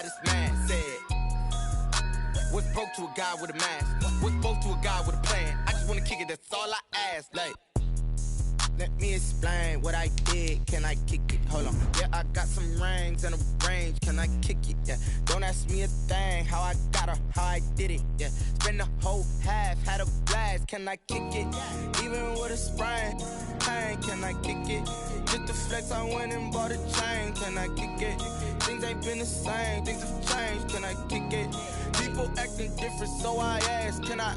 this man said, what's broke to a guy with a mask? What's broke to a guy with a plan? I just wanna kick it, that's all I ask. Like, let me explain what I did. Can I kick it? Hold on. Yeah, I got some rings and a range. Can I kick it? Yeah. Don't ask me a thing. How I got her, how I did it. Yeah. Spend the whole half, had a blast. Can I kick it? Even with a sprain, pain. Can I kick it? Just the flex, I went and bought a chain. Can I kick it? Things ain't been the same. Things have changed. Can I kick it? People acting different, so I ask. Can I?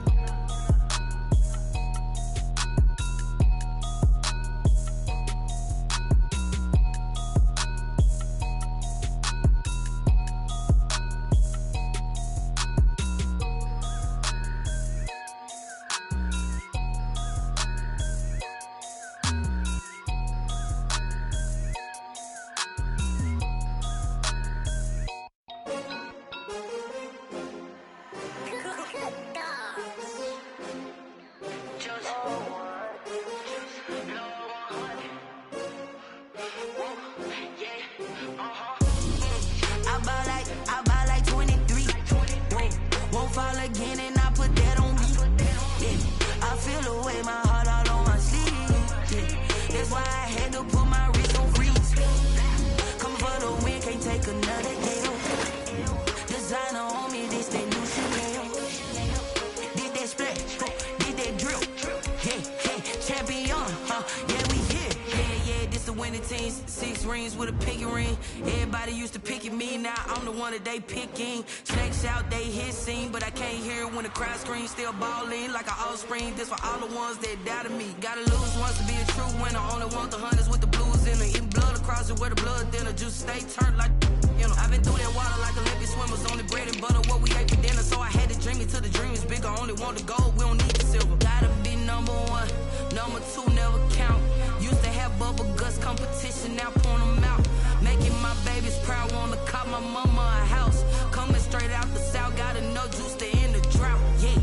They picking, snakes out, they hissing, but I can't hear it when the crowd screams. Still balling like an offspring. This for all the ones that doubted me. Gotta lose once to be a true winner. Only want the hunters with the blues in it. Eating blood across it where the blood thinner. Juice stay turned like, you know. I've been through that water like Olympic swimmers. Only bread and butter what we ate for dinner. So I had to dream it till the dream is bigger. Only want the gold, we don't need the silver. Gotta be number one, number two never count. Used to have bubble guts competition, now point them out. Making my babies proud, wanna cop my mama a house. Coming straight out the south, gotta know juice to end the drought, yeah.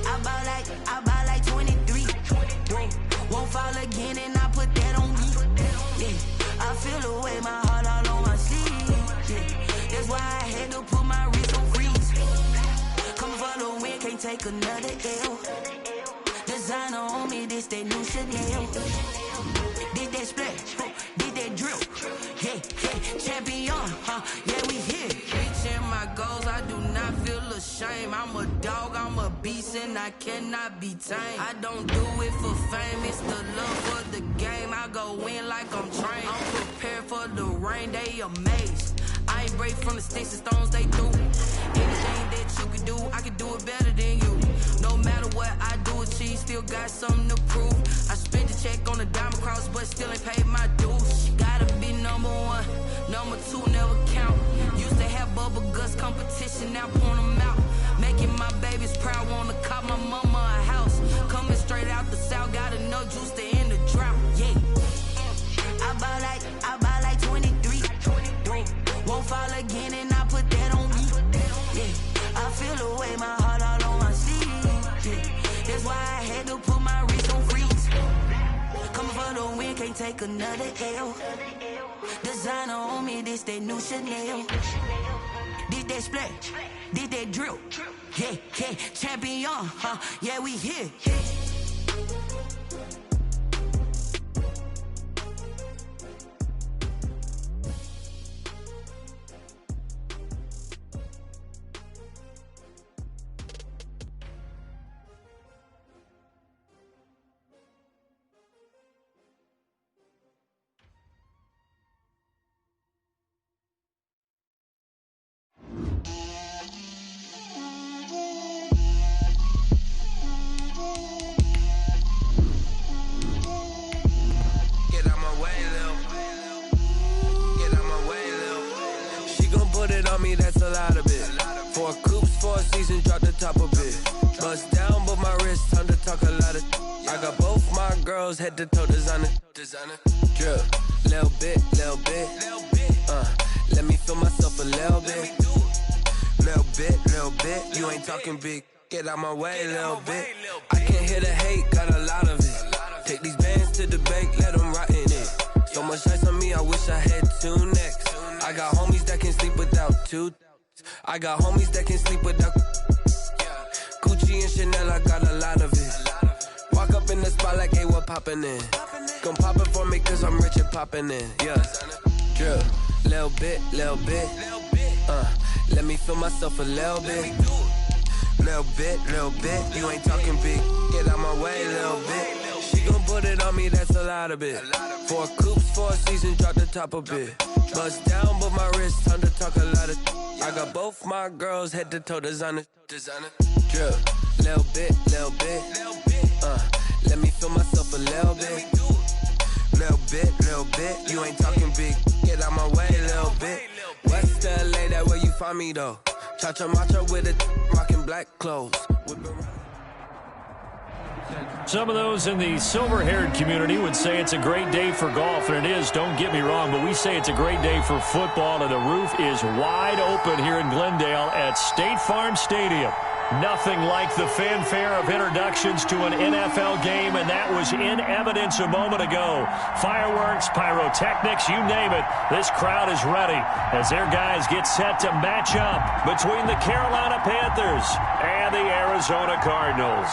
I buy like 23. Won't fall again and I put that on me, yeah. I feel the way, my heart all on my sleeve, yeah. That's why I had to put my wrist on freeze. Coming for the win, can't take another L. Designer on me, this that new Chanel. Did that splash, did that drill, yeah, champion, yeah, we here. Reaching my goals, I do not feel ashamed. I'm a dog, I'm a beast, and I cannot be tamed. I don't do it for fame, it's the love for the game. I go in like I'm trained. I'm prepared for the rain, they amazed. I ain't break from the sticks and stones they threw. Anything that you can do, I can do it better than you. No matter what I do, achieve, still got something to prove. I spent the check on the diamond cross, but still ain't paid my dues. Gotta be number one, number two never count. Used to have bubble guts competition, now point them out. Making my babies proud, wanna cop my mama a house. Coming straight out the south, gotta know juice to end the drought, yeah. I buy like 23. Won't fall again and I put that on me, yeah. I feel the way, my heart all on my sleeve, yeah. That's why I had to put my wrist on freeze. Coming for the win, can't take another L. Designer on me, this that new Chanel. Did that splash, did that drill, yeah, champion, yeah, we here. That's a lot of it. 4 coops, 4 seasons, drop the top of it. Bust down, but my wrist, time to talk a lot of. I got both my girls head to toe designer. Drip, little bit. Let me feel myself a little bit. Little bit. You ain't talking big. Get out my way, little bit. I can't hear the hate, got a lot of it. Take these bands to the bank, let them rot in it. So much ice on me, I wish I had 2 necks. I got homies that can sleep without 2. I got homies that can sleep without. Gucci and Chanel, I got a lot of it. Walk up in the spot like, hey, what poppin' in? Gon' pop it for me cause I'm rich and poppin' in. Yeah, drip, little bit. Let me feel myself a little bit. Little bit, you ain't talking big. Get out my way, little bit. She gon' put it on me, that's a lot of it. 4 coops, 4 seasons, drop the top a bit. Bust down, but my wrist, time to talk a lot of. I got both my girls head to toe designer. Drip, little bit. Let me feel myself a little bit. Little bit, you ain't talking big. Get out my way, little bit. West LA, that where you find me though. Cha-cha matcha with it, rockin' black clothes. Some of those in the silver-haired community would say it's a great day for golf, and it is, don't get me wrong, but we say it's a great day for football, and the roof is wide open here in Glendale at State Farm Stadium. Nothing like the fanfare of introductions to an NFL game, and that was in evidence a moment ago. Fireworks, pyrotechnics, you name it. This crowd is ready as their guys get set to match up between the Carolina Panthers and the Arizona Cardinals.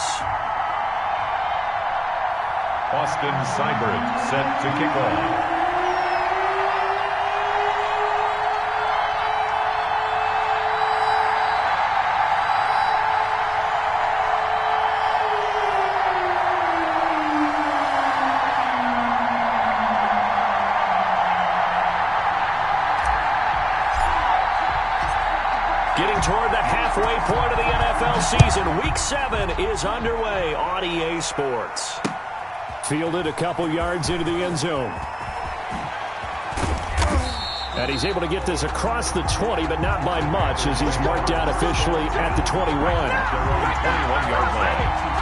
Austin Seibert set to kick off. Getting toward the halfway point of the NFL season. Week 7 is underway on EA Sports. Fielded a couple yards into the end zone. And he's able to get this across the 20, but not by much, as he's marked down officially at the 21. 21-yard line.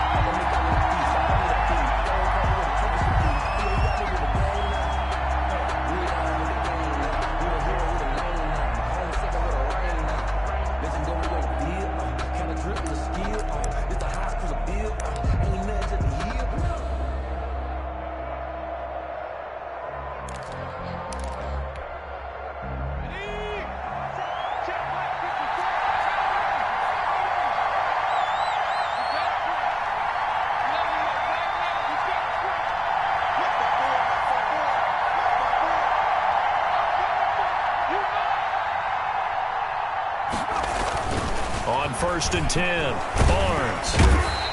On 1st and 10, Barnes.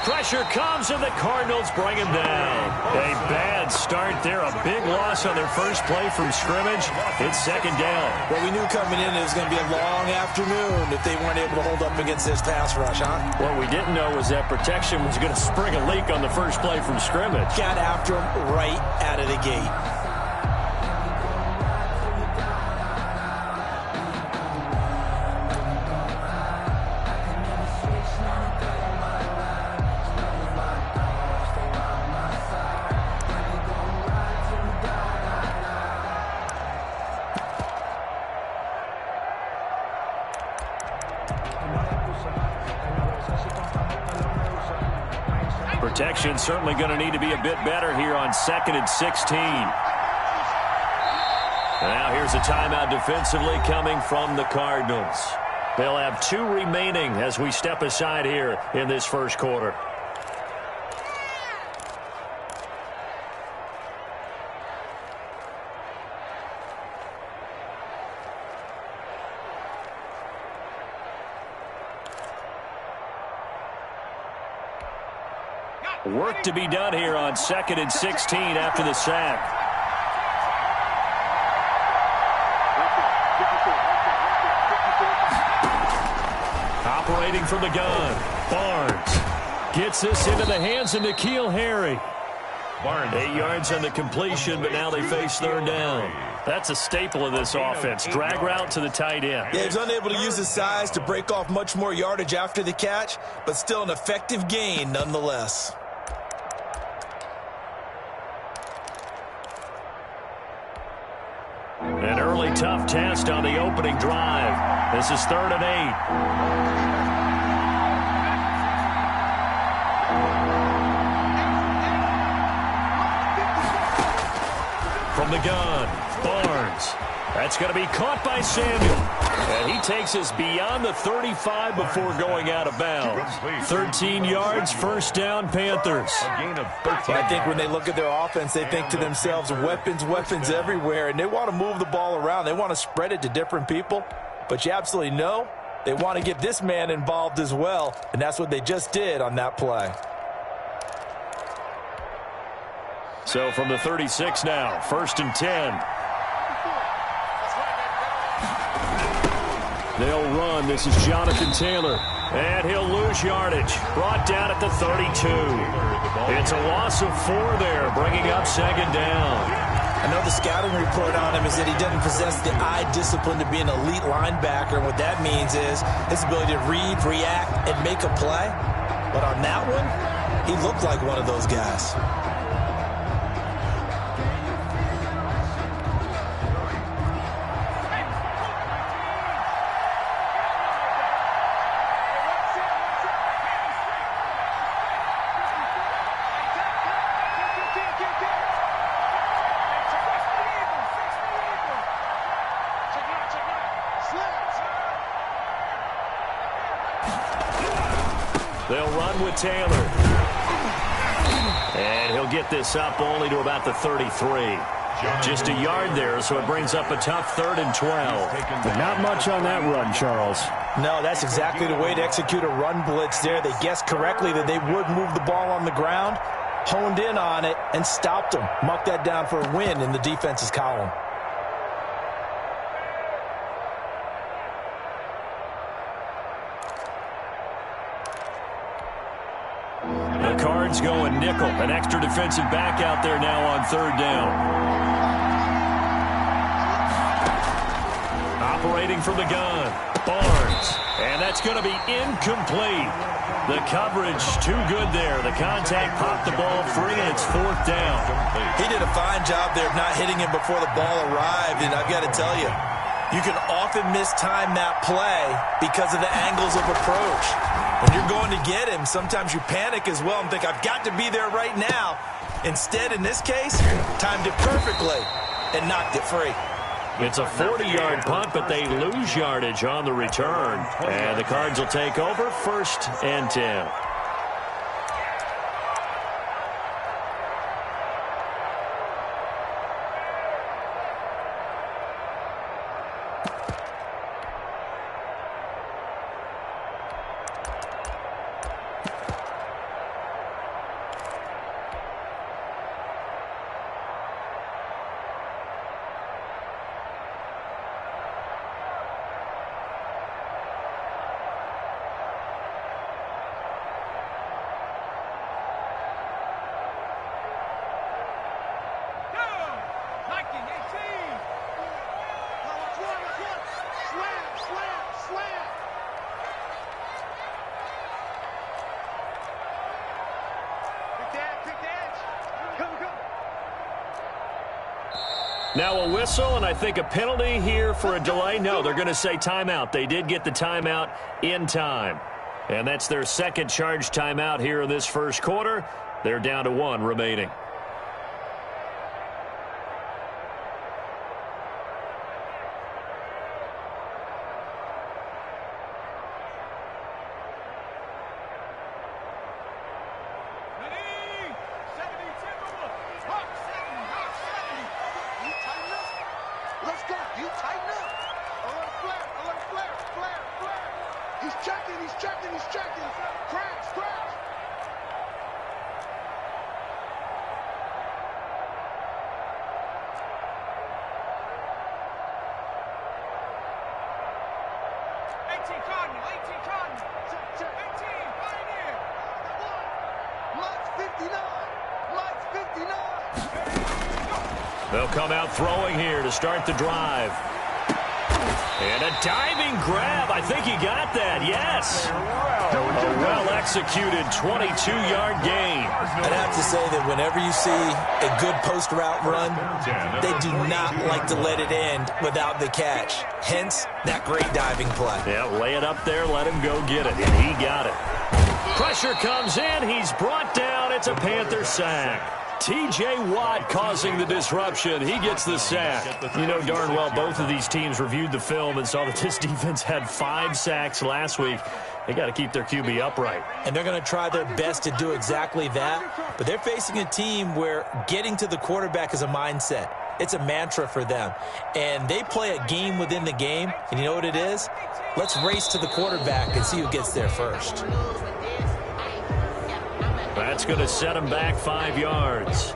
Pressure comes, and the Cardinals bring him down. A bad start there. A big loss on their first play from scrimmage. It's 2nd down. Well, we knew coming in it was going to be a long afternoon if they weren't able to hold up against this pass rush, huh? What we didn't know was that protection was going to spring a leak on the first play from scrimmage. Got after him right out of the gate. Protection certainly going to need to be a bit better here on 2nd and 16. Now here's a timeout defensively coming from the Cardinals. They'll have 2 remaining as we step aside here in this first quarter. Work to be done here on 2nd and 16 after the sack. Operating from the gun, Barnes gets this into the hands of N'Keal Harry. Barnes. 8 yards on the completion, but now they face 3rd down. That's a staple of this offense. Drag route to the tight end. Yeah, he's unable to use his size to break off much more yardage after the catch, but still an effective gain nonetheless. An early tough test on the opening drive. This is 3rd and 8. From the gun, Barnes That's going to be caught by Samuel. And he takes us beyond the 35 before going out of bounds. 13 yards, first down, Panthers. I think when they look at their offense, they think to themselves, weapons, weapons everywhere, and they want to move the ball around. They want to spread it to different people. But you absolutely know they want to get this man involved as well, and that's what they just did on that play. So from the 36 now, 1st and 10. They'll run. This is Jonathan Taylor. And he'll lose yardage. Brought down at the 32. It's a loss of 4 there, bringing up 2nd down. I know the scouting report on him is that he doesn't possess the eye discipline to be an elite linebacker. And what that means is his ability to read, react, and make a play. But on that one, he looked like one of those guys. They'll run with Taylor. And he'll get this up only to about the 33. Just a yard there, so it brings up a tough 3rd and 12. But not much on that run, Charles. No, that's exactly the way to execute a run blitz there. They guessed correctly that they would move the ball on the ground, honed in on it, and stopped them. Mucked that down for a win in the defense's column. The Cards going nickel. An extra defensive back out there now on 3rd down. Operating from the gun, Barnes. And that's going to be incomplete. The coverage too good there. The contact popped the ball free, and it's 4th down. He did a fine job there of not hitting him before the ball arrived, and I've got to tell you, you can often mistime that play because of the angles of approach. When you're going to get him, sometimes you panic as well and think, I've got to be there right now. Instead, in this case, timed it perfectly and knocked it free. It's a 40-yard punt, but they lose yardage on the return. And the Cards will take over, 1st and 10. Now a whistle, and I think a penalty here for a delay. No, they're going to say timeout. They did get the timeout in time. And that's their 2nd charge timeout here in this 1st quarter. They're down to 1 remaining. They'll come out throwing here to start the drive. And a diving grab. I think he got that. Yes. A well-executed 22-yard gain. I'd have to say that whenever you see a good post-route run, they do not like to let it end without the catch. Hence, that great diving play. Yeah, lay it up there, let him go get it. And he got it. Pressure comes in. He's brought down. It's a Panther sack. T.J. Watt causing the disruption. He gets the sack. You know darn well both of these teams reviewed the film and saw that this defense had 5 sacks last week. They got to keep their QB upright. And they're going to try their best to do exactly that. But they're facing a team where getting to the quarterback is a mindset. It's a mantra for them. And they play a game within the game. And you know what it is? Let's race to the quarterback and see who gets there first. That's going to set him back 5 yards.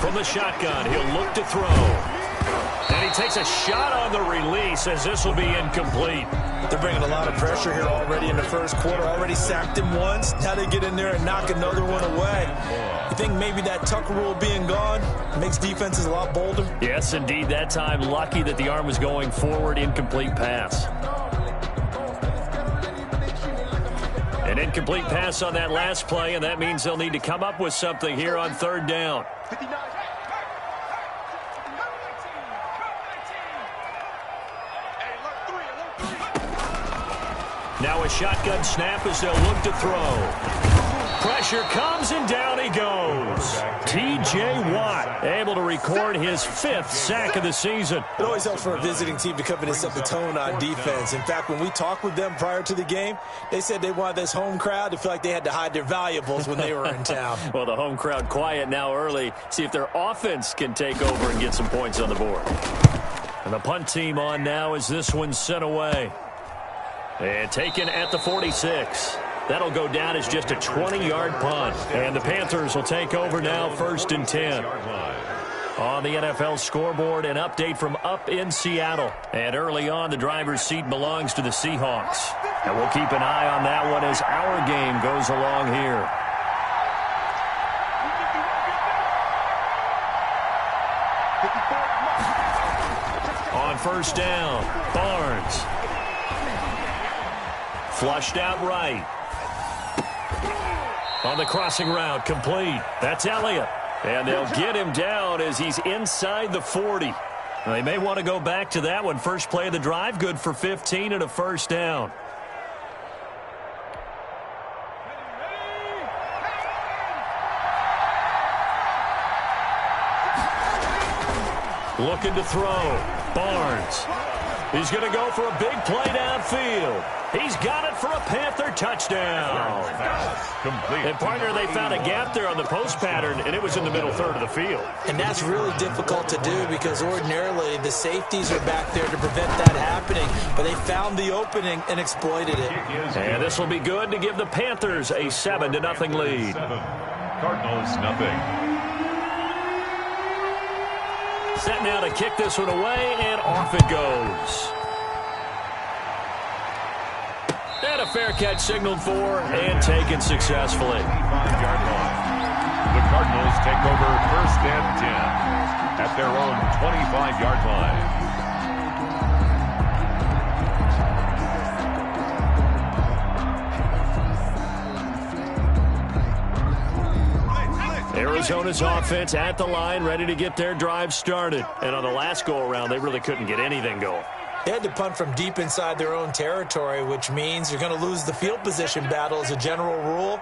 From the shotgun, he'll look to throw. And he takes a shot on the release as this will be incomplete. They're bringing a lot of pressure here already in the first quarter. Already sacked him once. Now they get in there and knock another one away. You think maybe that Tucker rule being gone makes defenses a lot bolder? Yes, indeed. That time, lucky that the arm was going forward. Incomplete pass. An incomplete pass on that last play, and that means they'll need to come up with something here on 3rd down. Now a shotgun snap as they'll look to throw. Pressure comes, and down he goes. T.J. Watt able to record his 5th sack of the season. It always helps for a visiting team to come in and set the tone on defense. In fact, when we talked with them prior to the game, they said they wanted this home crowd to feel like they had to hide their valuables when they were in town. Well, the home crowd quiet now early. See if their offense can take over and get some points on the board. And the punt team on now as this one's sent away. And taken at the 46. That'll go down as just a 20-yard punt. And the Panthers will take over now, 1st and 10. On the NFL scoreboard, an update from up in Seattle. And early on, the driver's seat belongs to the Seahawks. And we'll keep an eye on that one as our game goes along here. On 1st down, Barnes. Flushed out right. On the crossing route, complete. That's Elliott. And they'll get him down as he's inside the 40. They may want to go back to that one. First play of the drive, good for 15 and a 1st down. Looking to throw. Barnes. He's going to go for a big play downfield. He's got it for a Panther touchdown. And partner, they found a gap there on the post pattern, and it was in the middle 3rd of the field. And that's really difficult to do because ordinarily the safeties are back there to prevent that happening. But they found the opening and exploited it. And this will be good to give the Panthers a 7-0 lead. Cardinals nothing. Set now to kick this one away, and off it goes. And a fair catch signaled for and taken successfully. 5-yard line. The Cardinals take over 1st and 10 at their own 25-yard line. Arizona's offense at the line, ready to get their drive started. And on the last go-around, they really couldn't get anything going. They had to punt from deep inside their own territory, which means you're going to lose the field position battle as a general rule.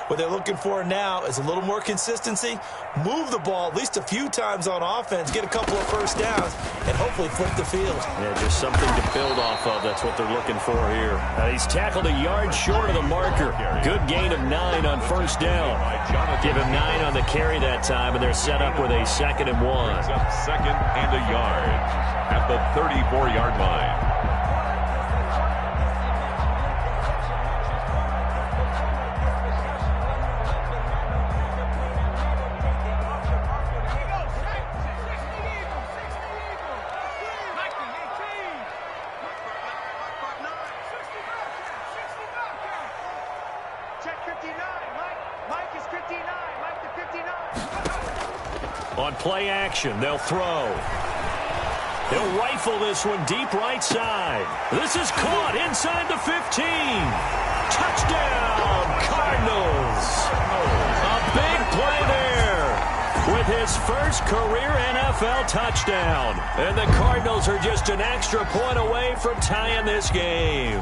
What they're looking for now is a little more consistency, move the ball at least a few times on offense, get a couple of 1st downs, and hopefully flip the field. Yeah, just something to build off of. That's what they're looking for here. He's tackled a yard short of the marker. Good gain of 9 on 1st down. Give him 9 on the carry that time, and they're set up with a 2nd and 1. 2nd and a yard at the 34-yard line. On play action, they'll throw. He'll rifle this one deep right side. This is caught inside the 15. Touchdown, Cardinals. A big play there with his first career NFL touchdown. And the Cardinals are just an extra point away from tying this game.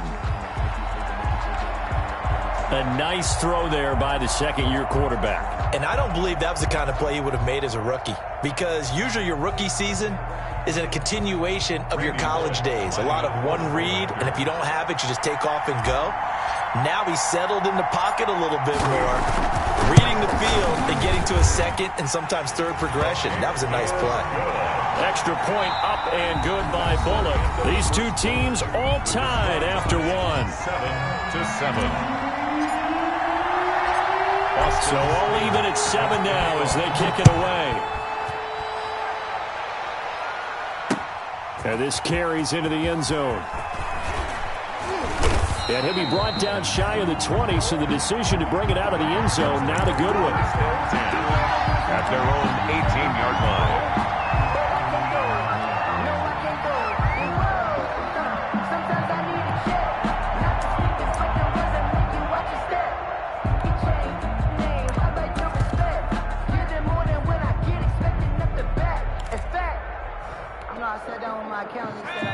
A nice throw there by the second-year quarterback. And I don't believe that was the kind of play he would have made as a rookie, because usually your rookie season is a continuation of your college days. A lot of one read, and if you don't have it, you just take off and go. Now he's settled in the pocket a little bit more, reading the field and getting to a second and sometimes third progression. That was a nice play. Extra point up and good by Bullock. These two teams all tied after one. 7-7. So all even at 7 now as they kick it away. And this carries into the end zone. And he'll be brought down shy of the 20, so the decision to bring it out of the end zone, not a good one. At their own 18-yard line.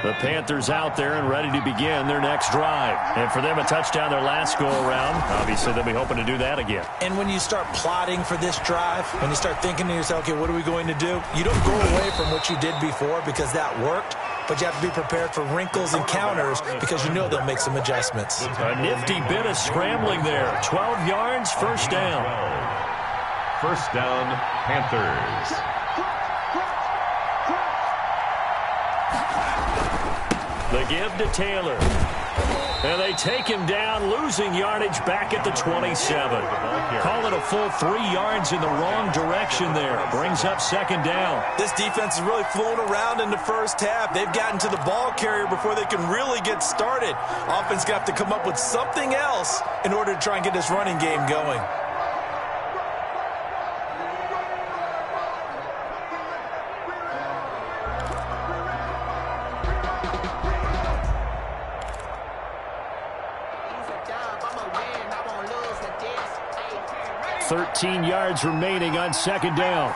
The Panthers out there and ready to begin their next drive. And for them, a touchdown their last go-around. Obviously, they'll be hoping to do that again. And when you start plotting for this drive, when you start thinking to yourself, okay, what are we going to do? You don't go away from what you did before because that worked, but you have to be prepared for wrinkles and counters because you know they'll make some adjustments. A nifty bit of scrambling there. 12 yards, first down. First down, Panthers. The give to Taylor. And they take him down, losing yardage back at the 27. Call it a full 3 yards in the wrong direction there. Brings up second down. This defense has really flown around in the first half. They've gotten to the ball carrier before they can really get started. Offense going to have to come up with something else in order to try and get this running game going. .13 yards remaining on second down.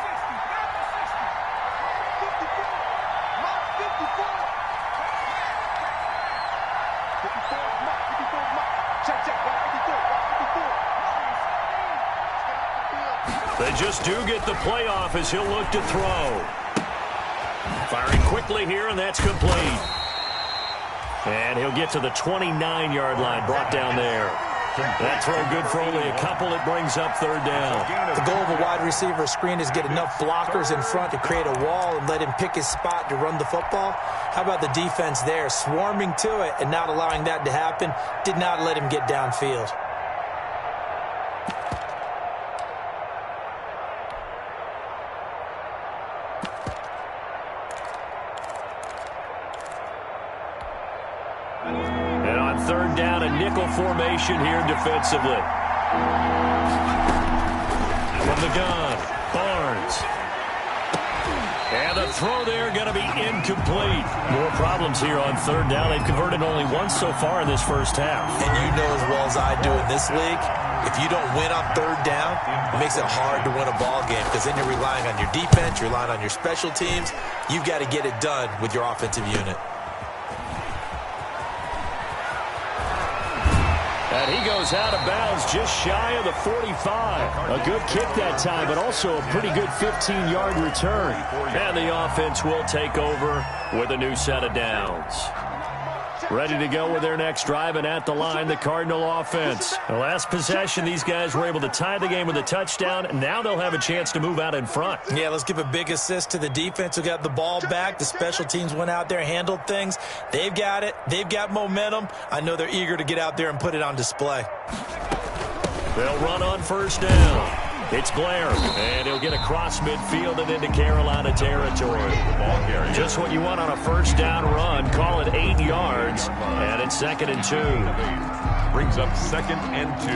They just do get the playoff as he'll look to throw. Firing quickly here, and that's complete. And he'll get to the 29-yard line, brought down there. That throw good for only a couple. It brings up third down. The goal of a wide receiver screen is get enough blockers in front to create a wall and let him pick his spot to run the football. How about the defense there, swarming to it and not allowing that to happen? Did not let him get downfield. Third down, a nickel formation here defensively. From the gun, Barnes. And the throw there going to be incomplete. More problems here on third down. They've converted only once so far in this first half. And you know as well as I do in this league, if you don't win on third down, it makes it hard to win a ball game because then you're relying on your defense, you're relying on your special teams. You've got to get it done with your offensive unit. And he goes out of bounds just shy of the 45. A good kick that time, but also a pretty good 15-yard return. And the offense will take over with a new set of downs. Ready to go with their next drive, and at the line, the Cardinal offense. The last possession, these guys were able to tie the game with a touchdown, and now they'll have a chance to move out in front. Yeah, let's give a big assist to the defense who got the ball back. The special teams went out there, handled things. They've got it. They've got momentum. I know they're eager to get out there and put it on display. They'll run on first down. It's Blair, and he'll get across midfield and into Carolina territory. Just what you want on a first down run. Call it 8 yards, and it's 2nd and 2. Brings up 2nd and 2.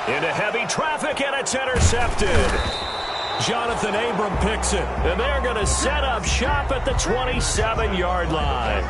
Into heavy traffic, and it's intercepted. Jonathan Abram picks it, and they're going to set up shop at the 27-yard line.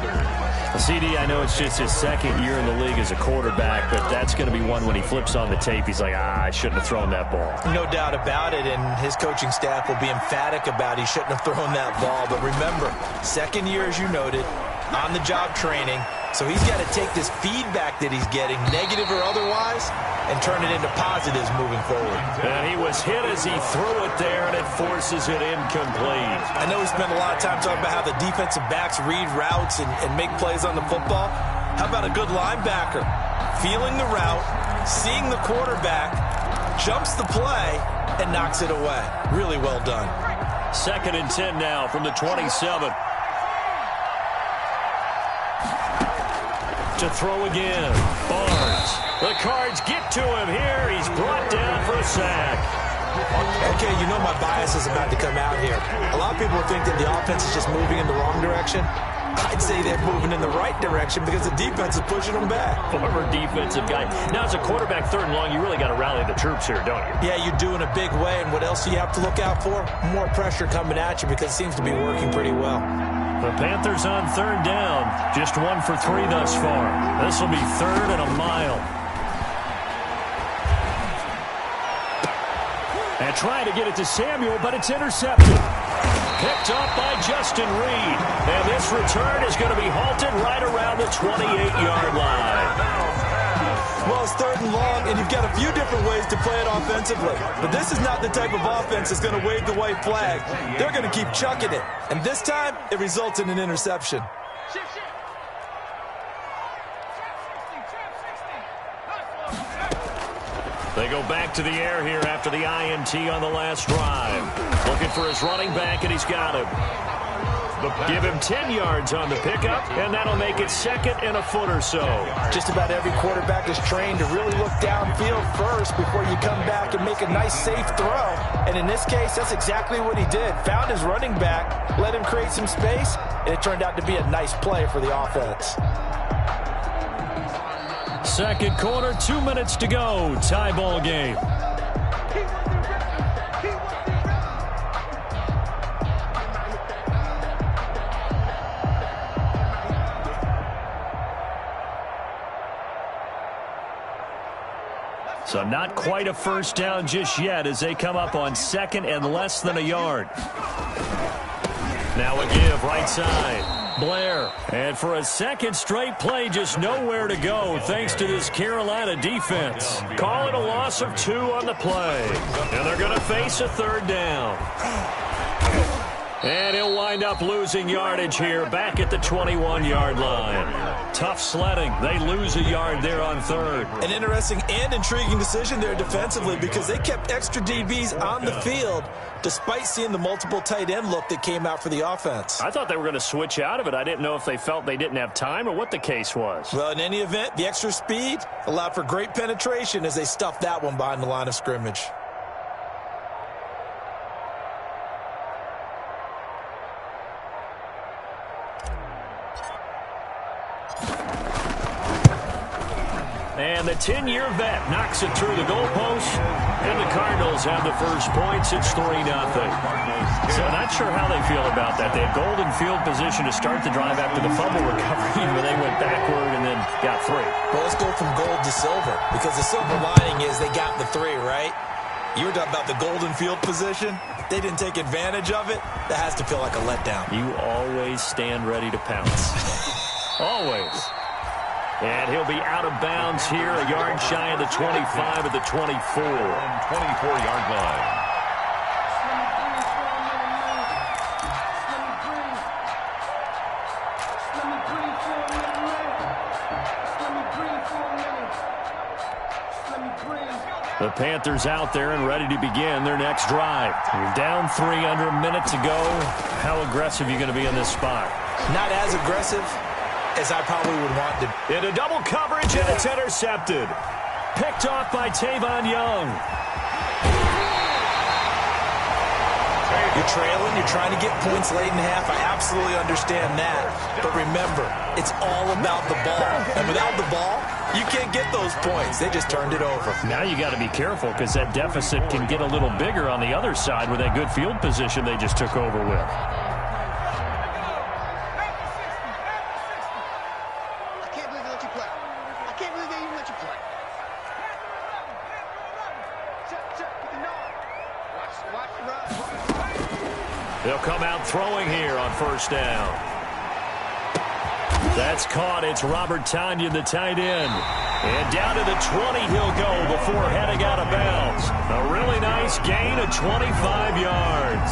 CD, I know it's just his second year in the league as a quarterback, but that's going to be one when he flips on the tape. He's like, I shouldn't have thrown that ball. No doubt about it, and his coaching staff will be emphatic about he shouldn't have thrown that ball. But remember, second year, as you noted, on-the-job training, so he's got to take this feedback that he's getting, negative or otherwise, and turn it into positives moving forward. And he was hit as he threw it there, and it forces it incomplete. I know we spent a lot of time talking about how the defensive backs read routes and make plays on the football. How about a good linebacker? Feeling the route, seeing the quarterback, jumps the play, and knocks it away. Really well done. 2nd and 10 now from the 27. To throw again. Barnes. The Cards get to him here. He's brought down for a sack. Okay, you know my bias is about to come out here. A lot of people think that the offense is just moving in the wrong direction. I'd say they're moving in the right direction because the defense is pushing them back. Former defensive guy. Now, as a quarterback, 3rd and long, you really got to rally the troops here, don't you? Yeah, you do in a big way. And what else do you have to look out for? More pressure coming at you because it seems to be working pretty well. The Panthers on 3rd down. Just 1 for 3 thus far. This will be 3rd and a mile. And trying to get it to Samuel, but it's intercepted. Picked up by Justin Reed. And this return is going to be halted right around the 28-yard line. Well, it's 3rd and long, and you've got a few different ways to play it offensively. But this is not the type of offense that's going to wave the white flag. They're going to keep chucking it. And this time, it results in an interception. They go back to the air here after the INT on the last drive. Looking for his running back, and he's got him. Give him 10 yards on the pickup, and that'll make it 2nd and a foot or so. Just about every quarterback is trained to really look downfield first before you come back and make a nice, safe throw. And in this case, that's exactly what he did. Found his running back, let him create some space, and it turned out to be a nice play for the offense. 2nd quarter, 2 minutes to go. Tie ball game. So not quite a first down just yet as they come up on 2nd and less than a yard. Now a give right side. Blair. And for a 2nd straight play, just nowhere to go thanks to this Carolina defense. Call it a loss of 2 on the play. And they're going to face a 3rd down. And he'll wind up losing yardage here back at the 21-yard line. Tough sledding. They lose a yard there on 3rd. An interesting and intriguing decision there defensively because they kept extra DBs on the field despite seeing the multiple tight end look that came out for the offense. I thought they were going to switch out of it. I didn't know if they felt they didn't have time or what the case was. Well, in any event, the extra speed allowed for great penetration as they stuffed that one behind the line of scrimmage. And the 10-year vet knocks it through the goalpost. And the Cardinals have the first points. It's 3-0. So not sure how they feel about that. They had golden field position to start the drive after the fumble recovery, where they went backward and then got 3. Well, let's go from gold to silver, because the silver lining is they got the 3, right? You were talking about the golden field position. They didn't take advantage of it. That has to feel like a letdown. You always stand ready to pounce. Always. And he'll be out of bounds here, a yard shy of the 25 at the 24. 24-yard line. The Panthers out there and ready to begin their next drive. You're down 3 under a minute to go. How aggressive are you going to be in this spot? Not as aggressive as I probably would want to. Into double coverage, and it's intercepted. Picked off by Tavon Young. You're trailing, you're trying to get points late in half. I absolutely understand that. But remember, it's all about the ball. And without the ball, you can't get those points. They just turned it over. Now you got to be careful because that deficit can get a little bigger on the other side with that good field position they just took over with. They'll come out throwing here on first down. That's caught. It's Robert Tonyan, the tight end. And down to the 20 he'll go before heading out of bounds. A really nice gain of 25 yards.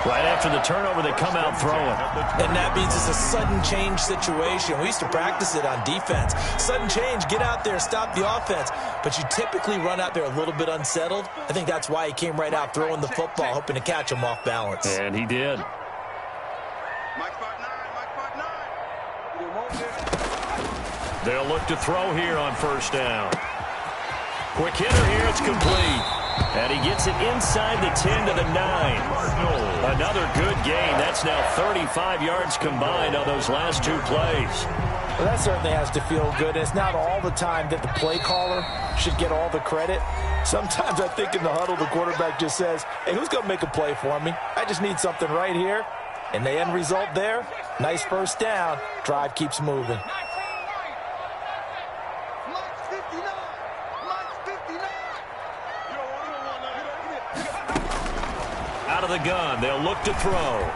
Right after the turnover, they come out throwing. And that means it's a sudden change situation. We used to practice it on defense. Sudden change, get out there, stop the offense. But you typically run out there a little bit unsettled. I think that's why he came right out throwing the football, hoping to catch him off balance. And he did. They'll look to throw here on first down. Quick hitter here, it's complete. And he gets it inside the 10 to the 9. Another good gain. That's now 35 yards combined on those last two plays. Well, that certainly has to feel good. It's not all the time that the play caller should get all the credit. Sometimes I think in the huddle, the quarterback just says, hey, who's going to make a play for me? I just need something right here. And the end result there, nice first down. Drive keeps moving. Out of the gun, they'll look to throw.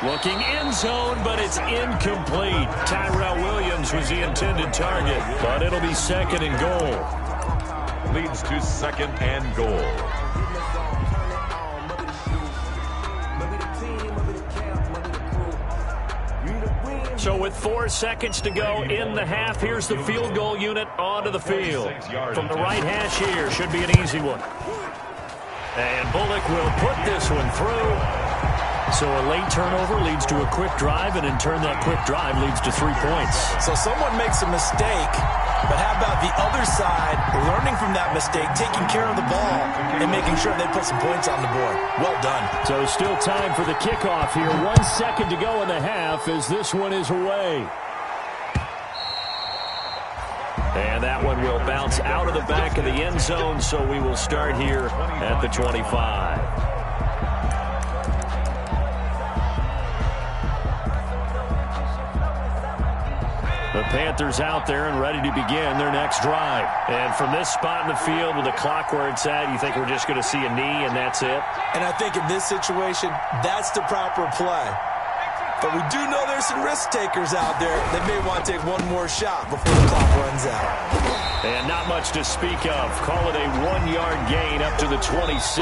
Looking end zone, but it's incomplete. Tyrell Williams was the intended target, but it'll be second and goal. Leads to second and goal. So with 4 seconds to go in the half, here's the field goal unit onto the field. From the right hash here, should be an easy one. And Bullock will put this one through. So a late turnover leads to a quick drive, and in turn that quick drive leads to 3 points. So someone makes a mistake, but how about the other side learning from that mistake, taking care of the ball, and making sure they put some points on the board. Well done. So still time for the kickoff here. 1 second to go in the half as this one is away. And that one will bounce out of the back of the end zone, so we will start here at the 25. The Panthers out there and ready to begin their next drive. And from this spot in the field with the clock where it's at, you think we're just going to see a knee and that's it? And I think in this situation, that's the proper play. But we do know there's some risk takers out there that may want to take one more shot before the clock runs out. And not much to speak of. Call it a 1-yard gain up to the 26.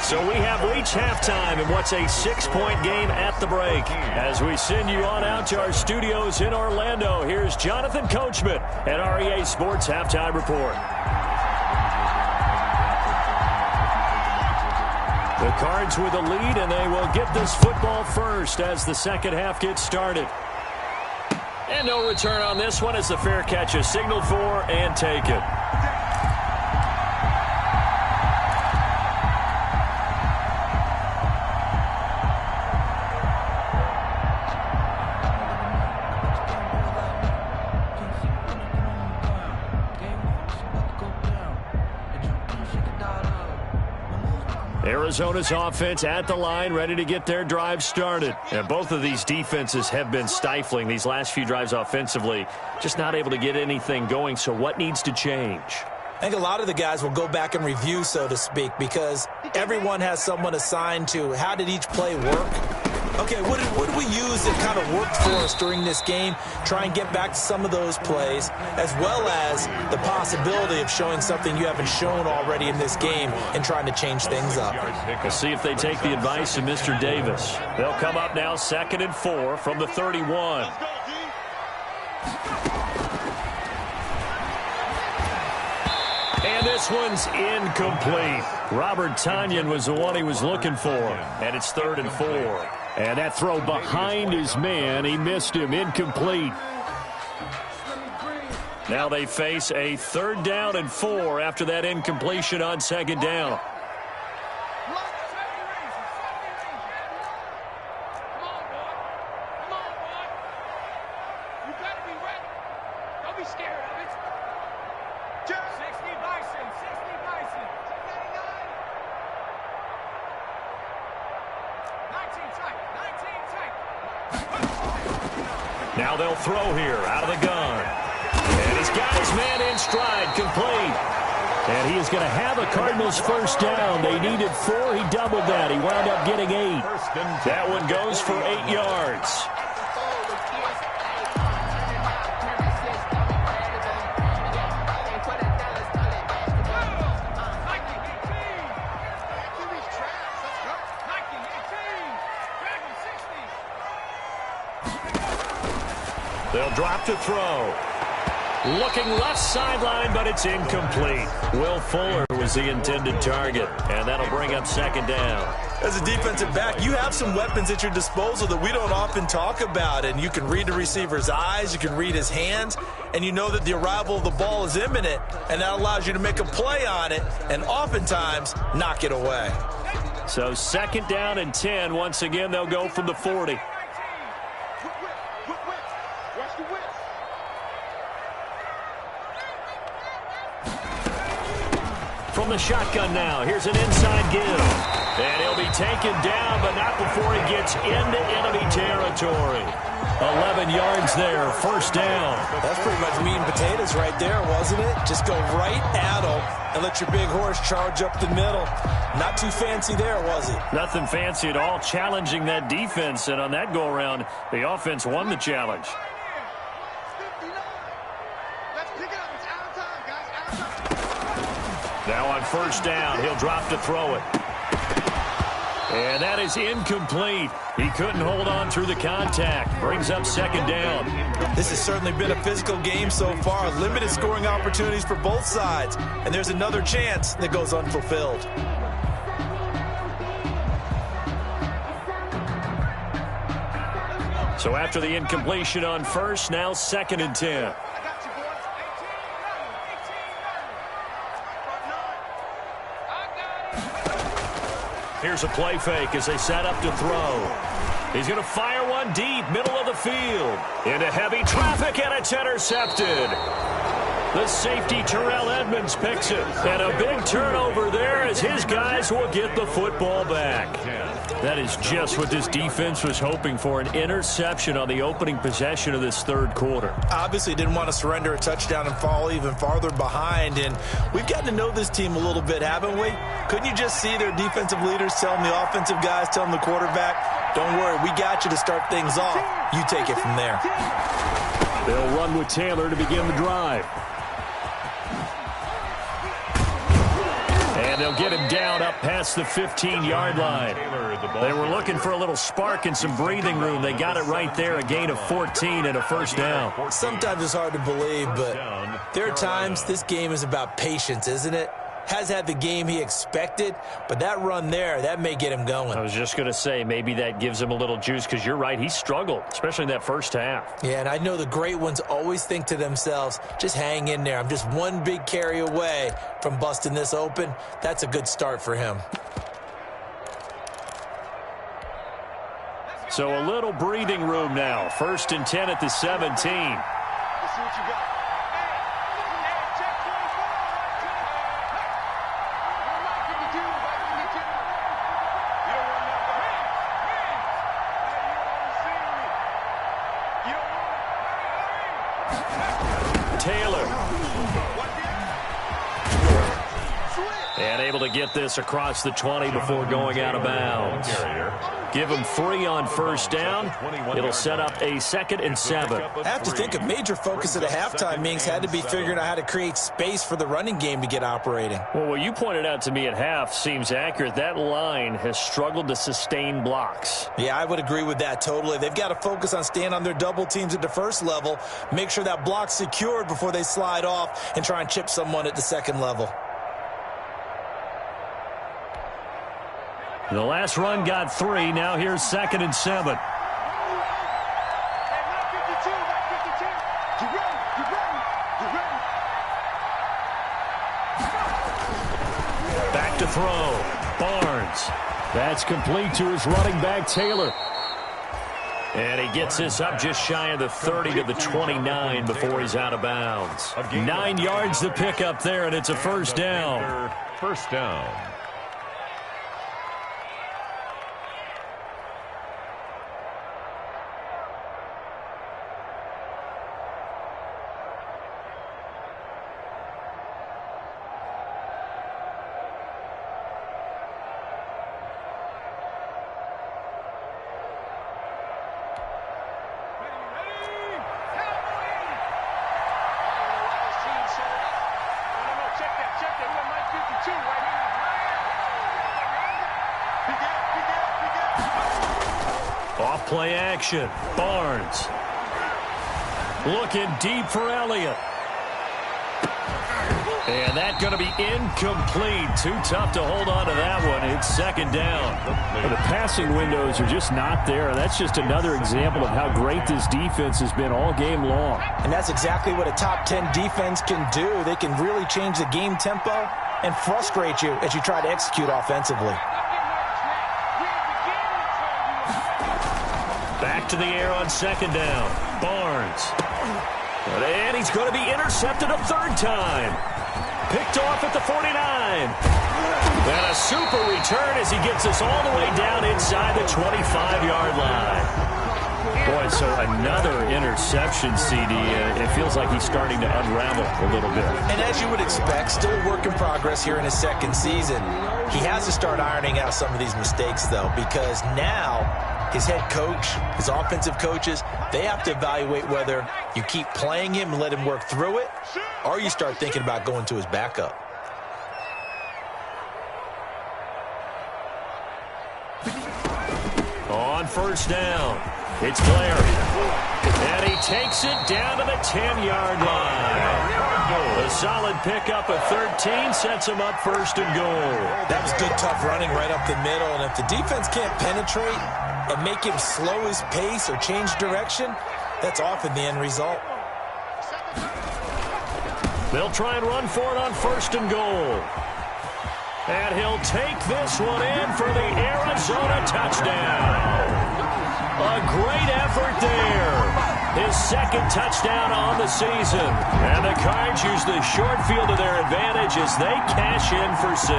So we have reached halftime in what's a 6-point game at the break. As we send you on out to our studios in Orlando, here's Jonathan Coachman at REA Sports Halftime Report. The Cards with a lead, and they will get this football first as the second half gets started. And no return on this one as the fair catch is signaled for and taken. Arizona's offense at the line, ready to get their drive started. And both of these defenses have been stifling these last few drives offensively. Just not able to get anything going, so what needs to change? I think a lot of the guys will go back and review, so to speak, because everyone has someone assigned to how did each play work. Okay, what did we use that kind of worked for us during this game? Try and get back to some of those plays, as well as the possibility of showing something you haven't shown already in this game and trying to change things up. We'll see if they take the advice of Mr. Davis. They'll come up now 2nd and 4 from the 31. And this one's incomplete. Robert Tonyan was the one he was looking for. And it's 3rd and 4. And that throw behind his man, he missed him, incomplete. Now they face a 3rd down and 4 after that incompletion on 2nd down. be scared of it. 60 Bison, 60 Bison. 19 tight, 19 tight. Now they'll throw here out of the gun. And he's got his man in stride, complete. And he is going to have a Cardinals first down. They needed 4. He doubled that. He wound up getting 8. That one goes for 8 yards. They'll drop to throw. Looking left sideline, but it's incomplete. Will Fuller was the intended target, and that'll bring up second down. As a defensive back, you have some weapons at your disposal that we don't often talk about, and you can read the receiver's eyes, you can read his hands, and you know that the arrival of the ball is imminent, and that allows you to make a play on it and oftentimes knock it away. So second down and 10. Once again, they'll go from the 40. From the shotgun now, here's an inside give. And he'll be taken down, but not before he gets into enemy territory. 11 yards there, first down. That's pretty much meat and potatoes right there, wasn't it? Just go right at him and let your big horse charge up the middle. Not too fancy there, was it? Nothing fancy at all, challenging that defense. And on that go-around, the offense won the challenge. Now on first down, he'll drop to throw it. And that is incomplete. He couldn't hold on through the contact. Brings up second down. This has certainly been a physical game so far. Limited scoring opportunities for both sides. And there's another chance that goes unfulfilled. So after the incompletion on first, now second and 10. Here's a play fake as they set up to throw. He's going to fire one deep, middle of the field. Into heavy traffic, and it's intercepted. The safety, Terrell Edmonds, picks it. And a big turnover there as his guys will get the football back. That is just what this defense was hoping for, an interception on the opening possession of this third quarter. Obviously didn't want to surrender a touchdown and fall even farther behind. And we've gotten to know this team a little bit, haven't we? Couldn't you just see their defensive leaders telling the offensive guys, telling the quarterback, don't worry, we got you to start things off. You take it from there. They'll run with Taylor to begin the drive. And they'll get him down up past the 15-yard line. They were looking for a little spark and some breathing room. They got it right there, a gain of 14 and a first down. Sometimes it's hard to believe, but there are times this game is about patience, isn't it? Has had the game he expected, but that run there, that may get him going. I was just going to say, maybe that gives him a little juice, because you're right, he struggled, especially in that first half. Yeah, and I know the great ones always think to themselves, just hang in there. I'm just one big carry away from busting this open. That's a good start for him. So a little breathing room now. First and 10 at the 17. Let's see what you got. Taylor. And able to get this across the 20 before going out of bounds. Give him 3 on first down. It'll set up a 2nd and 7. I have to think a major focus at the halftime meetings had to be figuring out how to create space for the running game to get operating. Well, what you pointed out to me at half seems accurate. That line has struggled to sustain blocks. Yeah, I would agree with that totally. They've got to focus on staying on their double teams at the first level, make sure that block's secured before they slide off and try and chip someone at the second level. The last run got 3. Now here's 2nd and 7. Back to throw. Barnes. That's complete to his running back, Taylor. And he gets this up just shy of the 30 to the 29 before he's out of bounds. 9 yards to pick up there, and it's a first down. First down. Off play action. Barnes. Looking deep for Elliott. And that's going to be incomplete. Too tough to hold on to that one. It's second down. Well, the passing windows are just not there. That's just another example of how great this defense has been all game long. And that's exactly what a top 10 defense can do. They can really change the game tempo and frustrate you as you try to execute offensively. Back to the air on second down. Barnes. And he's going to be intercepted a third time. Picked off at the 49. And a super return as he gets us all the way down inside the 25-yard line. Boy, so another interception, CD. It feels like he's starting to unravel a little bit. And as you would expect, still a work in progress here in his second season. He has to start ironing out some of these mistakes, though, because now his head coach, his offensive coaches, they have to evaluate whether you keep playing him and let him work through it, or you start thinking about going to his backup. On first down, it's Blair. And he takes it down to the 10-yard line. A solid pickup of 13 sets him up first and goal. That was good, tough running right up the middle, and if the defense can't penetrate and make him slow his pace or change direction, that's often the end result. They'll try and run for it on first and goal. And he'll take this one in for the Arizona touchdown. A great effort there. His second touchdown on the season. And the Cards use the short field to their advantage as they cash in for 6.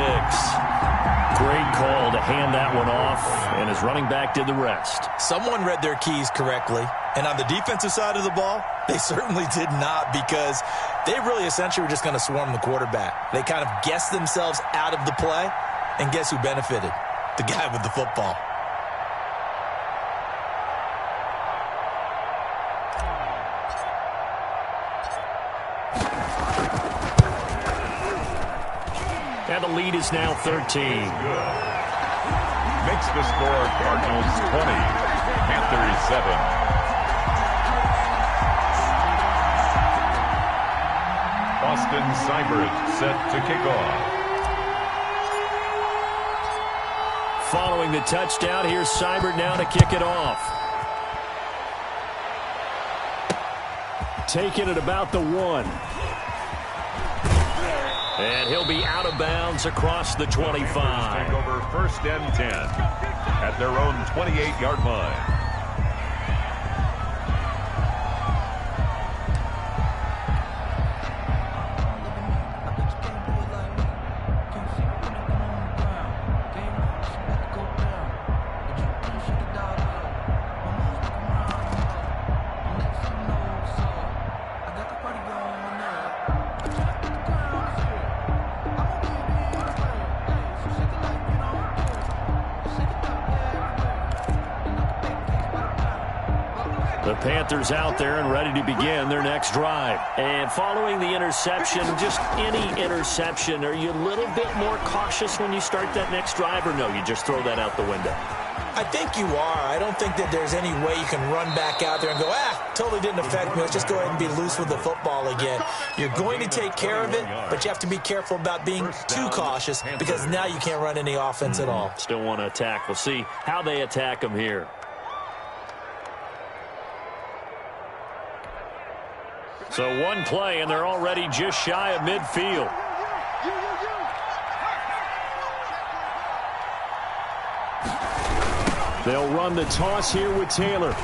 Great call to hand that one off, and his running back did the rest. Someone read their keys correctly, and on the defensive side of the ball, they certainly did not, because they really essentially were just going to swarm the quarterback. They kind of guessed themselves out of the play, and guess who benefited? The guy with the football. And the lead is now 13. Makes the score Cardinals 20, Panthers 7. Austin Seibert set to kick off. Following the touchdown, here's Seibert now to kick it off. Taking it about the 1. And he'll be out of bounds across the 25. Take over first and 10 at their own 28-yard line. The Panthers out there and ready to begin their next drive. And following the interception, just any interception, are you a little bit more cautious when you start that next drive, or no, you just throw that out the window? I think you are. I don't think that there's any way you can run back out there and go, totally didn't affect me. Let's just go ahead and be loose with the football again. You're going to take care of it, but you have to be careful about being too cautious, because now you can't run any offense at all. Still want to attack. We'll see how they attack them here. So one play, and they're already just shy of midfield. They'll run the toss here with Taylor.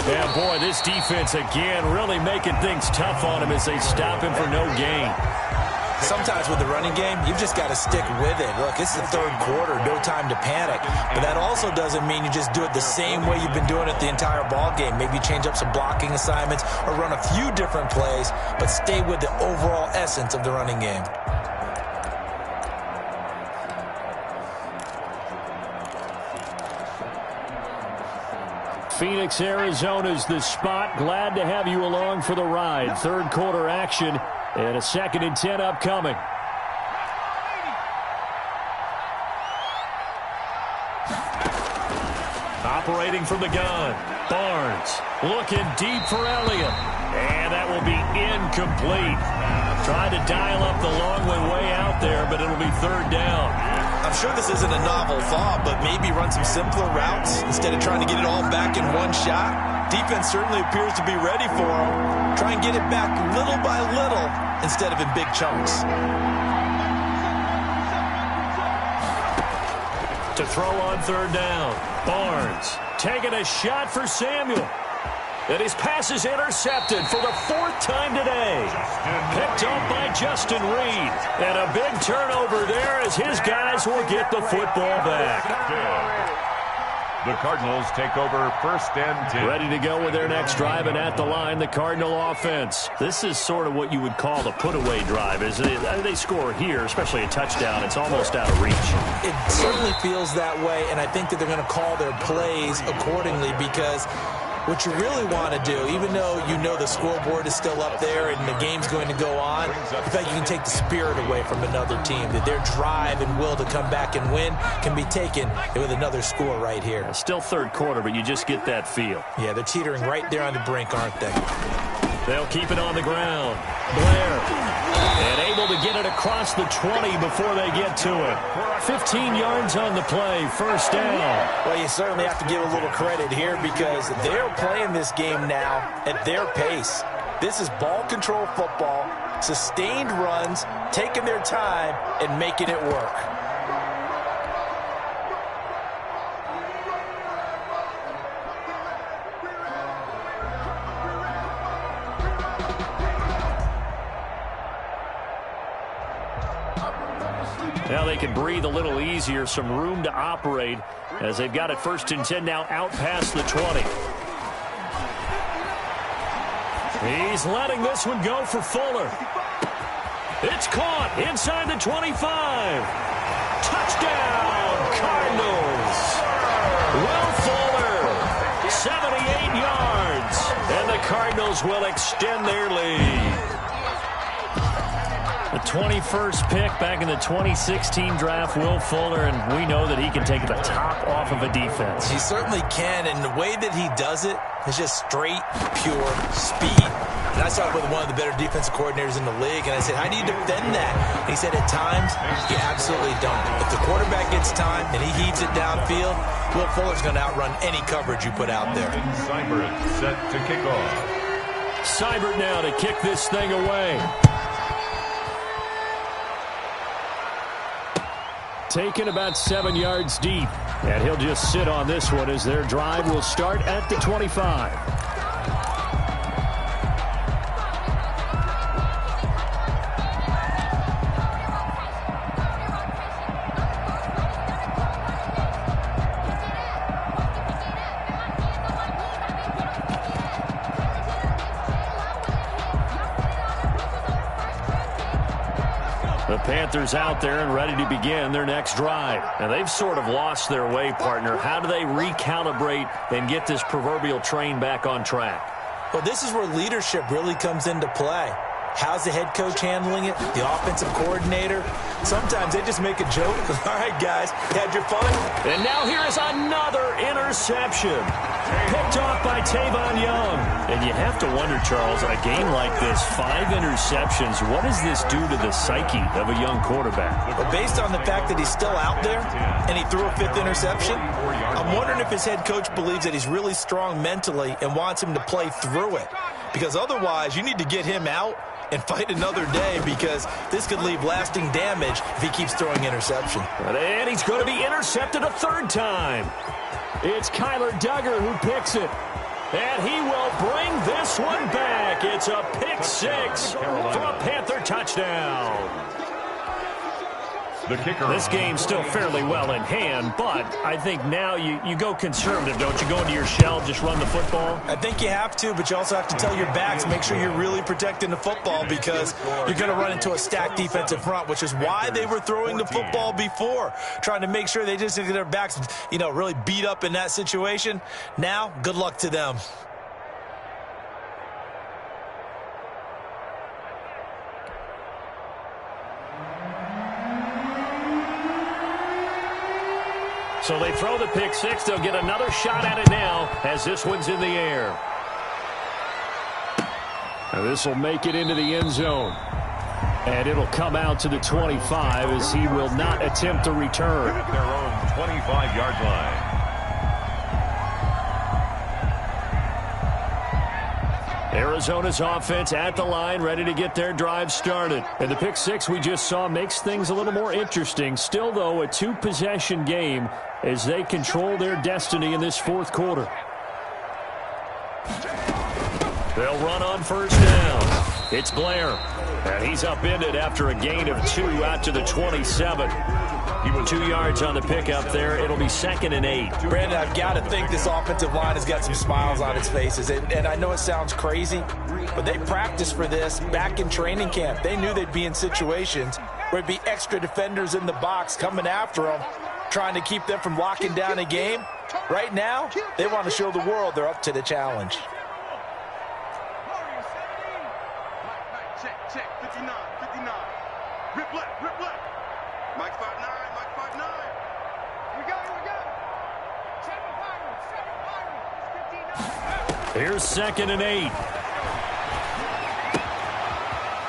Yeah, boy, this defense again really making things tough on him as they stop him for no gain. Sometimes with the running game, you've just got to stick with it. Look, it's the third quarter, no time to panic. But that also doesn't mean you just do it the same way you've been doing it the entire ball game. Maybe change up some blocking assignments or run a few different plays, but stay with the overall essence of the running game. Phoenix, Arizona's the spot. Glad to have you along for the ride. Third quarter action and a 2nd and 10 upcoming. Operating from the gun. Barnes looking deep for Elliott. And that will be incomplete. Tried to dial up the long way out there, but it'll be third down. I'm sure this isn't a novel thought, but maybe run some simpler routes instead of trying to get it all back in one shot. Defense certainly appears to be ready for him. Try and get it back little by little instead of in big chunks. To throw on third down. Barnes taking a shot for Samuel. And his pass is intercepted for the 4th time today. Picked up by Justin Reed. And a big turnover there as his guys will get the football back. The Cardinals take over 1st and 10. Ready to go with their next drive, and at the line, the Cardinal offense. This is sort of what you would call a put-away drive. As they score here, especially a touchdown, it's almost out of reach. It certainly feels that way, and I think that they're going to call their plays accordingly because what you really want to do, even though you know the scoreboard is still up there and the game's going to go on, in fact, you can take the spirit away from another team, that their drive and will to come back and win can be taken with another score right here. Still third quarter, but you just get that feel. Yeah, they're teetering right there on the brink, aren't they? They'll keep it on the ground. Blair. And able to get it across the 20 before they get to it. 15 yards on the play, first down. Well, you certainly have to give a little credit here because they're playing this game now at their pace. This is ball control football, sustained runs, taking their time, and making it work. Now they can breathe a little easier, some room to operate as they've got it 1st and 10 now out past the 20. He's letting this one go for Fuller. It's caught inside the 25. Touchdown, Cardinals. Will Fuller, 78 yards, and the Cardinals will extend their lead. The 21st pick back in the 2016 draft, Will Fuller, and we know that he can take the top off of a defense. He certainly can, and the way that he does it is just straight, pure speed. And I saw it with one of the better defensive coordinators in the league, and I said, how do you defend that? And he said, at times, you absolutely don't. If the quarterback gets time and he heaves it downfield, Will Fuller's going to outrun any coverage you put out there. Seibert set to kick off. Seibert now to kick this thing away. Taken about 7 yards deep. And he'll just sit on this one as their drive will start at the 25. The Panthers out there and ready to begin their next drive. And they've sort of lost their way, partner. How do they recalibrate and get this proverbial train back on track? Well, this is where leadership really comes into play. How's the head coach handling it? The offensive coordinator? Sometimes they just make a joke. All right, guys, had your fun? And now here is another interception. Picked off by Tavon Young. And you have to wonder, Charles, a game like this, 5 interceptions, what does this do to the psyche of a young quarterback? Well, based on the fact that he's still out there and he threw a 5th interception, I'm wondering if his head coach believes that he's really strong mentally and wants him to play through it. Because otherwise, you need to get him out and fight another day, because this could leave lasting damage if he keeps throwing interception. And he's going to be intercepted a third time. It's Kyler Duggar who picks it. And he will bring this one back. It's a pick six for a Panther touchdown. The kicker. This game's still fairly well in hand, but I think now you go conservative, don't you? Go into your shell, just run the football? I think you have to, but you also have to tell your backs, make sure you're really protecting the football, because you're going to run into a stacked defensive front, which is why they were throwing the football before, trying to make sure they just get their backs, really beat up in that situation. Now, good luck to them. So they throw the pick six. They'll get another shot at it now as this one's in the air. And this will make it into the end zone. And it'll come out to the 25 as he will not attempt to return. At their own 25-yard line. Arizona's offense at the line, ready to get their drive started. And the pick six we just saw makes things a little more interesting. Still, though, a two-possession game as they control their destiny in this fourth quarter. They'll run on first down. It's Blair. And he's upended after a gain of 2 out to the 27. He was 2 yards on the pickup there. It'll be 2nd and 8. Brandon, I've got to think this offensive line has got some smiles on its faces. And I know it sounds crazy, but they practiced for this back in training camp. They knew they'd be in situations where it'd be extra defenders in the box coming after them, trying to keep them from locking down a game. Right now, they want to show the world they're up to the challenge. Check, 59. Rip left. Mike 5'9", Mike 5'9". Here we go. 7 Here's 2nd and 8.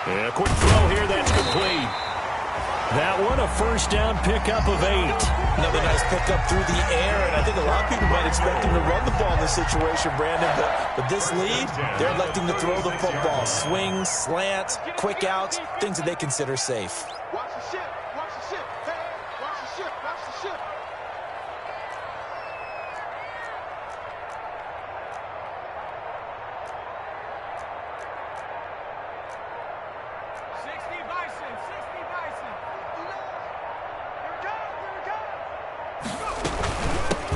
And a quick throw here, that's complete. That one, a first down pickup of 8. Another nice pickup through the air, and I think a lot of people might expect him to run the ball in this situation, Brandon, but this lead, they're electing to throw the football. Swings, slants, quick outs, things that they consider safe. Watch the ship. Hey, watch the ship.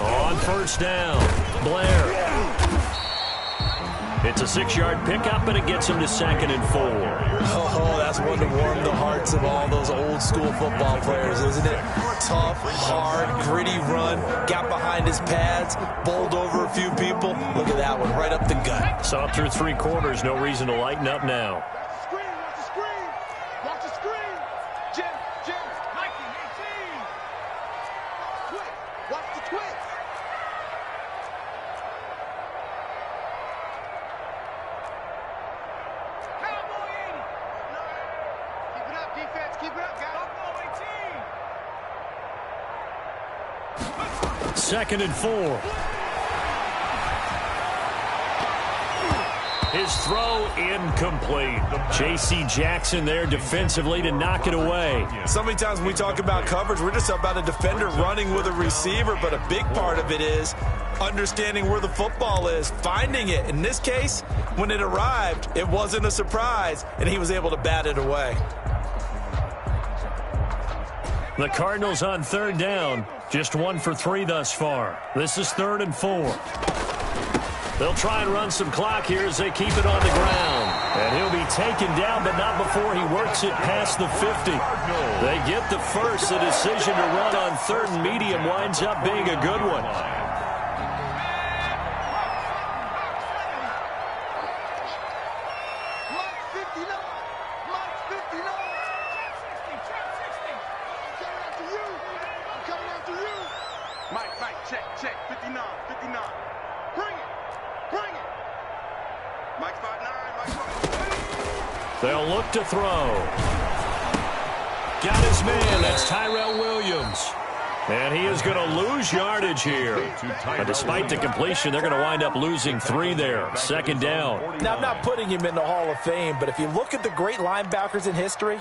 On first down, Blair. It's a 6-yard pickup, and it gets him to 2nd and 4. Oh, that's one to warm the hearts of all those old-school football players, isn't it? Tough, hard, gritty run, got behind his pads, bowled over a few people. Look at that one, right up the gut. Saw through 3 quarters, no reason to lighten up now. Watch the screen. Jim, Mikey, 18. Quick, watch the twist. Cowboy 80. Keep it up, defense. Keep it up, guys. Buffalo 18. 2nd and 4. His throw incomplete. J.C. Jackson there defensively to knock it away. So many times when we talk about coverage, we're just about a defender running with a receiver, but a big part of it is understanding where the football is, finding it. In this case, when it arrived, it wasn't a surprise, and he was able to bat it away. The Cardinals on 3rd down, just 1 for 3 thus far. This is 3rd and 4. They'll try and run some clock here as they keep it on the ground. And he'll be taken down, but not before he works it past the 50. They get the first. The decision to run on 3rd and medium winds up being a good one. Mike, check, 59. Bring it. Mike 5'9", Mike 5'9". They'll look to throw. Got his man. That's Tyrell Williams. And he is going to lose yardage here. But despite the completion, they're going to wind up losing 3 there. Second down. Now, I'm not putting him in the Hall of Fame, but if you look at the great linebackers in history,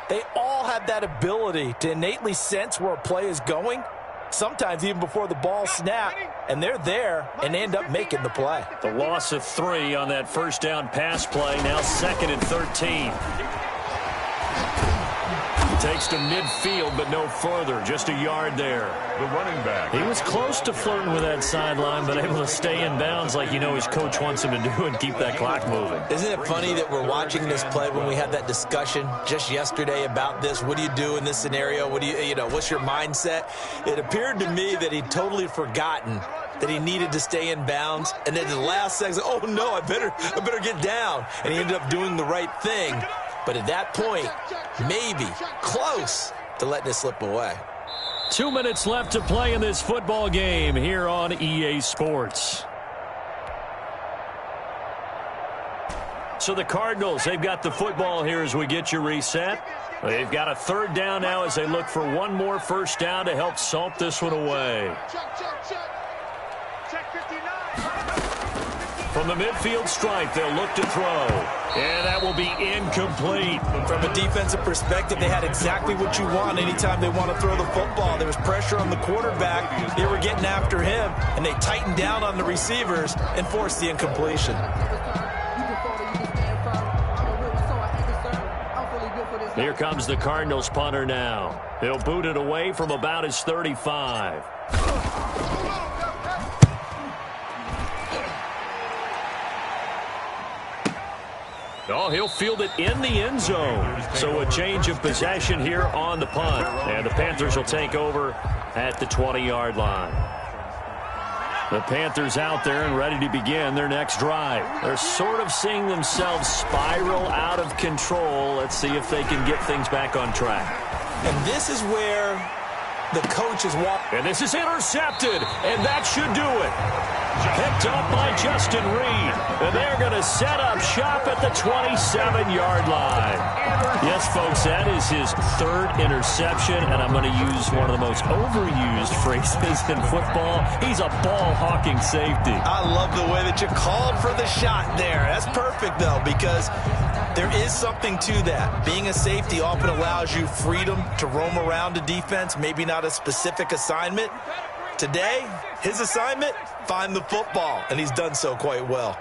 they all have that ability to innately sense where a play is going, sometimes even before the ball snapped, and they're there and they end up making the play. The loss of 3 on that first down pass play, now 2nd and 13. Takes to midfield, but no further. Just a yard there. The running back. He was close to flirting with that sideline, but able to stay in bounds like his coach wants him to do and keep that clock moving. Isn't it funny that we're watching this play when we had that discussion just yesterday about this? What do you do in this scenario? What do what's your mindset? It appeared to me that he'd totally forgotten that he needed to stay in bounds, and then the last second, oh no, I better get down. And he ended up doing the right thing. But at that point, maybe close to letting it slip away. 2 minutes left to play in this football game here on EA Sports. So the Cardinals, they've got the football here as we get you reset. They've got a 3rd down now as they look for one more first down to help salt this one away. From the midfield stripe, they'll look to throw. And that will be incomplete. From a defensive perspective, they had exactly what you want anytime they want to throw the football. There was pressure on the quarterback. They were getting after him, and they tightened down on the receivers and forced the incompletion. Here comes the Cardinals punter now. He'll boot it away from about his 35. Oh, he'll field it in the end zone. So a change of possession here on the punt. And the Panthers will take over at the 20-yard line. The Panthers out there and ready to begin their next drive. They're sort of seeing themselves spiral out of control. Let's see if they can get things back on track. And this is where the coach is walking. And this is intercepted, and that should do it. Picked up by Justin Reed. And they're going to set up shop at the 27-yard line. Yes, folks, that is his 3rd interception, and I'm going to use one of the most overused phrases in football. He's a ball-hawking safety. I love the way that you called for the shot there. That's perfect, though, because there is something to that. Being a safety often allows you freedom to roam around a defense, maybe not a specific assignment. Today, his assignment, find the football, and he's done so quite well.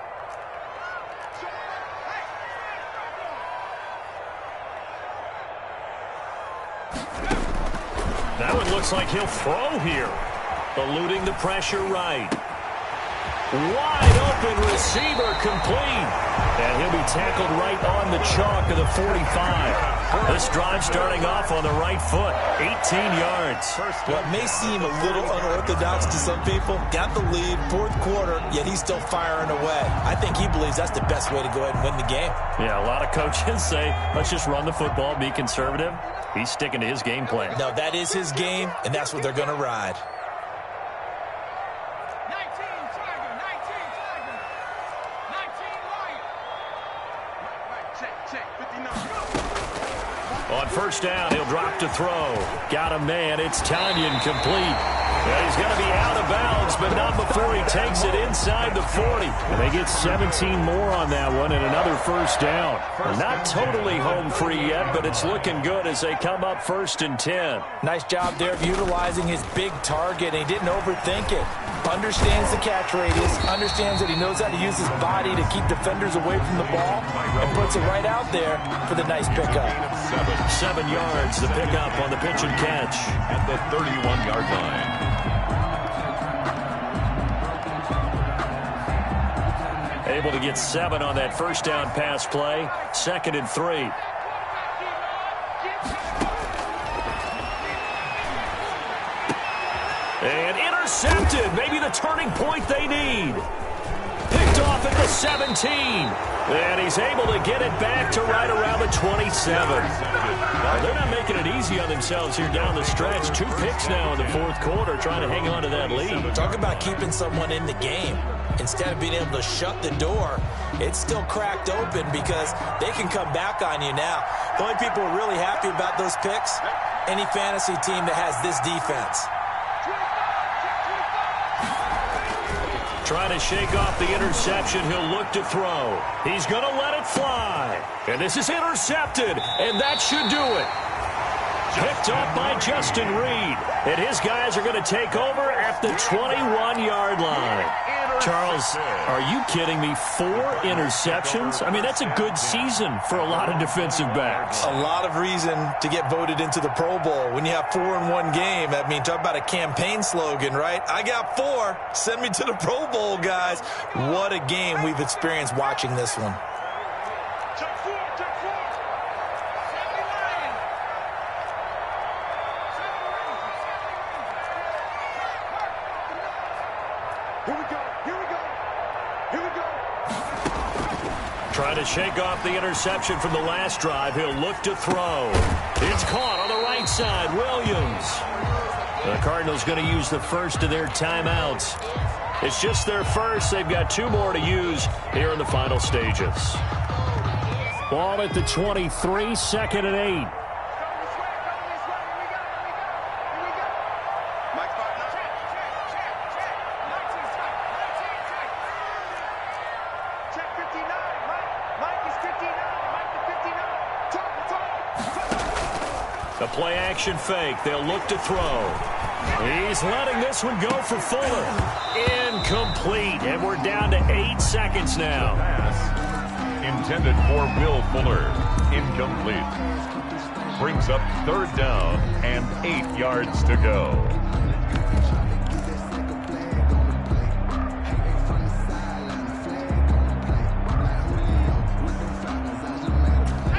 That one looks like he'll throw here. Eluding the pressure right. Wide open receiver complete. And he'll be tackled right on the chalk of the 45. This drive starting off on the right foot. 18 yards. What may seem a little unorthodox to some people, got the lead, 4th quarter, yet he's still firing away. I think he believes that's the best way to go ahead and win the game. Yeah, a lot of coaches say, let's just run the football, be conservative. He's sticking to his game plan. No, that is his game, and that's what they're going to ride. On first down, he'll drop to throw. Got a man. It's Tanyan complete. Yeah, he's going to be out of bounds, but not before he takes it inside the 40. And they get 17 more on that one and another first down. Not totally home free yet, but it's looking good as they come up 1st and 10. Nice job there of utilizing his big target. He didn't overthink it. Understands the catch radius, understands that he knows how to use his body to keep defenders away from the ball, and puts it right out there for the nice pickup. 7 yards, the pickup on the pitch and catch. At the 31-yard line. Able to get 7 on that first down pass play. 2nd and 3. And intercepted. Maybe the turning point they need. Picked off at the 17. And he's able to get it back to right around the 27. They're not making it easy on themselves here down the stretch. 2 picks now in the 4th quarter trying to hang on to that lead. Talk about keeping someone in the game. Instead of being able to shut the door, it's still cracked open because they can come back on you now. The only people who are really happy about those picks, any fantasy team that has this defense. Trying to shake off the interception. He'll look to throw. He's going to let it fly. And this is intercepted. And that should do it. Picked up by Justin Reed. And his guys are going to take over at the 21-yard line. Charles, are you kidding me? 4 interceptions? I mean, that's a good season for a lot of defensive backs. A lot of reason to get voted into the Pro Bowl. When you have 4 in one game, I mean, talk about a campaign slogan, right? I got 4. Send me to the Pro Bowl, guys. What a game we've experienced watching this one. Trying to shake off the interception from the last drive. He'll look to throw. It's caught on the right side. Williams. The Cardinals going to use the first of their timeouts. It's just their first. They've got 2 more to use here in the final stages. Ball at the 23, 2nd and 8. The play-action fake. They'll look to throw. He's letting this one go for Fuller. Incomplete. And we're down to 8 seconds now. Pass intended for Will Fuller. Incomplete. Brings up 3rd down and 8 yards to go.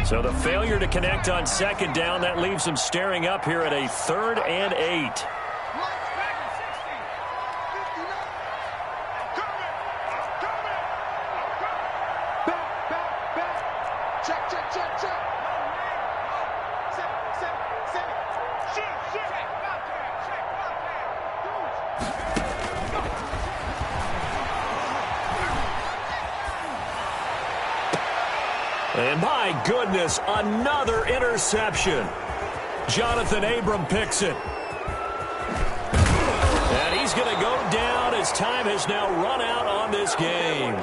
So the failure to connect on 2nd down, that leaves them staring up here at a 3rd and 8. And my goodness, another interception. Jonathan Abram picks it. And he's going to go down as time has now run out on this game.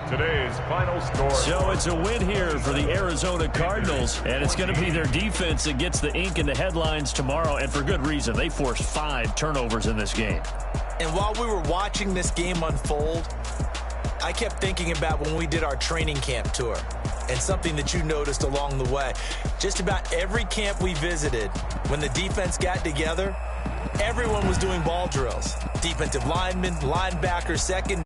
Today's final score. So it's a win here for the Arizona Cardinals, and it's going to be their defense that gets the ink in the headlines tomorrow, and for good reason. They forced 5 turnovers in this game. And while we were watching this game unfold, I kept thinking about when we did our training camp tour, and something that you noticed along the way. Just about every camp we visited, when the defense got together, everyone was doing ball drills. Defensive linemen, linebackers, second.